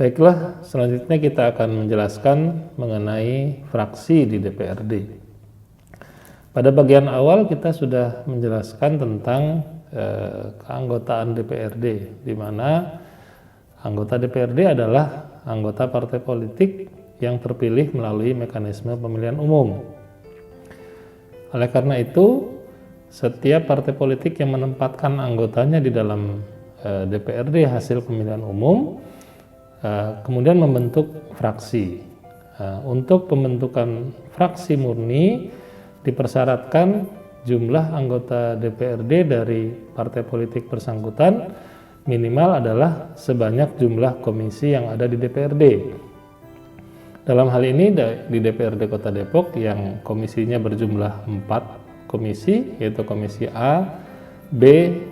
Baiklah, selanjutnya kita akan menjelaskan mengenai fraksi di DPRD. Pada bagian awal kita sudah menjelaskan tentang keanggotaan DPRD, di mana anggota DPRD adalah anggota partai politik yang terpilih melalui mekanisme pemilihan umum. Oleh karena itu, setiap partai politik yang menempatkan anggotanya di dalam DPRD hasil pemilihan umum kemudian membentuk fraksi. Untuk pembentukan fraksi murni dipersyaratkan jumlah anggota DPRD dari partai politik bersangkutan minimal adalah sebanyak jumlah komisi yang ada di DPRD. Dalam hal ini di DPRD Kota Depok yang komisinya berjumlah 4 komisi, yaitu komisi A, B,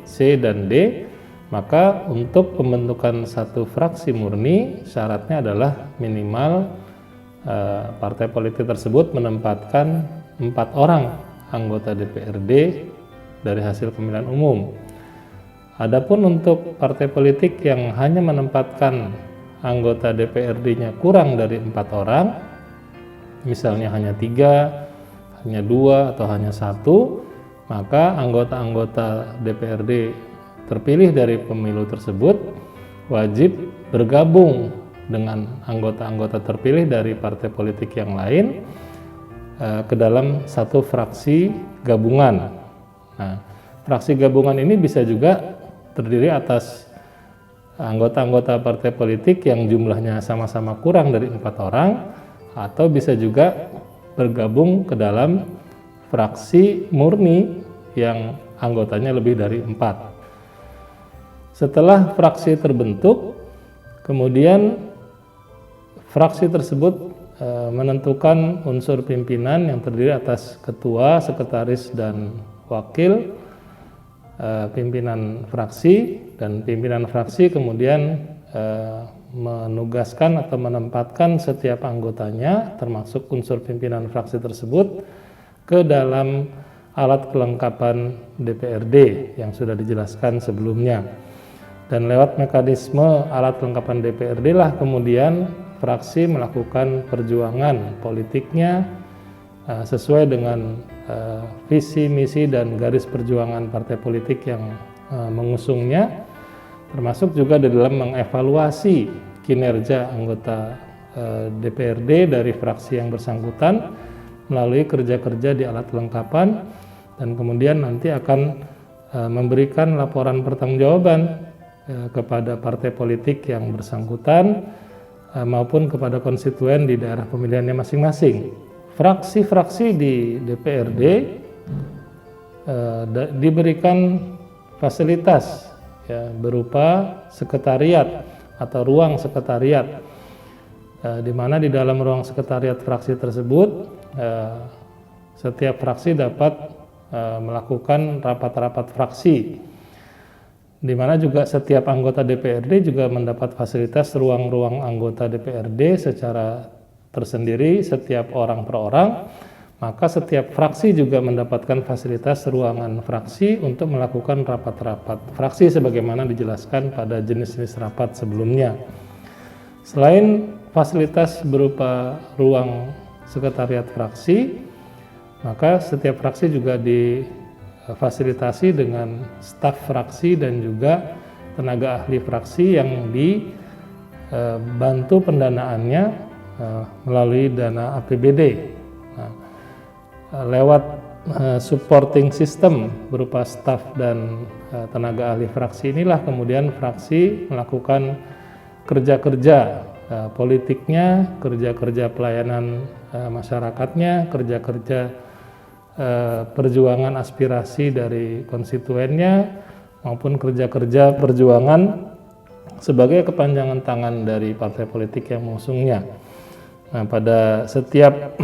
C, dan D, maka untuk pembentukan satu fraksi murni syaratnya adalah minimal partai politik tersebut menempatkan 4 orang anggota DPRD dari hasil pemilihan umum. Adapun untuk partai politik yang hanya menempatkan anggota DPRD-nya kurang dari 4 orang, misalnya hanya 3, hanya 2, atau hanya 1, maka anggota-anggota DPRD terpilih dari pemilu tersebut wajib bergabung dengan anggota-anggota terpilih dari partai politik yang lain ke dalam satu fraksi gabungan. Nah, fraksi gabungan ini bisa juga terdiri atas anggota-anggota partai politik yang jumlahnya sama-sama kurang dari 4 orang, atau bisa juga bergabung ke dalam fraksi murni yang anggotanya lebih dari 4. Setelah fraksi terbentuk, kemudian fraksi tersebut menentukan unsur pimpinan yang terdiri atas ketua, sekretaris, dan wakil pimpinan fraksi, dan pimpinan fraksi kemudian menugaskan atau menempatkan setiap anggotanya termasuk unsur pimpinan fraksi tersebut ke dalam alat kelengkapan DPRD yang sudah dijelaskan sebelumnya. Dan lewat mekanisme alat kelengkapan DPRD lah kemudian fraksi melakukan perjuangan politiknya sesuai dengan visi, misi, dan garis perjuangan partai politik yang mengusungnya, termasuk juga di dalam mengevaluasi kinerja anggota DPRD dari fraksi yang bersangkutan melalui kerja-kerja di alat kelengkapan, dan kemudian nanti akan memberikan laporan pertanggungjawaban kepada partai politik yang bersangkutan maupun kepada konstituen di daerah pemilihannya masing-masing. Fraksi-fraksi di DPRD diberikan fasilitas berupa sekretariat atau ruang sekretariat, di mana di dalam ruang sekretariat fraksi tersebut setiap fraksi dapat melakukan rapat-rapat fraksi, di mana juga setiap anggota DPRD juga mendapat fasilitas ruang-ruang anggota DPRD secara tersendiri setiap orang per orang. Maka setiap fraksi juga mendapatkan fasilitas ruangan fraksi untuk melakukan rapat-rapat fraksi sebagaimana dijelaskan pada jenis-jenis rapat sebelumnya. Selain fasilitas berupa ruang sekretariat fraksi, maka setiap fraksi juga difasilitasi dengan staf fraksi dan juga tenaga ahli fraksi yang dibantu pendanaannya melalui dana APBD. Lewat supporting system berupa staf dan tenaga ahli fraksi inilah kemudian fraksi melakukan kerja-kerja politiknya, kerja-kerja pelayanan masyarakatnya, kerja-kerja perjuangan aspirasi dari konstituennya, maupun kerja-kerja perjuangan sebagai kepanjangan tangan dari partai politik yang mengusungnya. Nah, pada setiap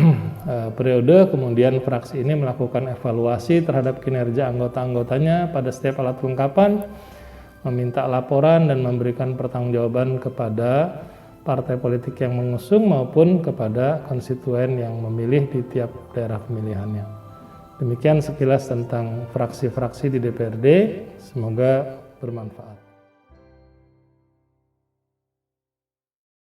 periode kemudian fraksi ini melakukan evaluasi terhadap kinerja anggota-anggotanya pada setiap alat kelengkapan, meminta laporan dan memberikan pertanggungjawaban kepada partai politik yang mengusung maupun kepada konstituen yang memilih di tiap daerah pemilihannya. Demikian sekilas tentang fraksi-fraksi di DPRD, semoga bermanfaat.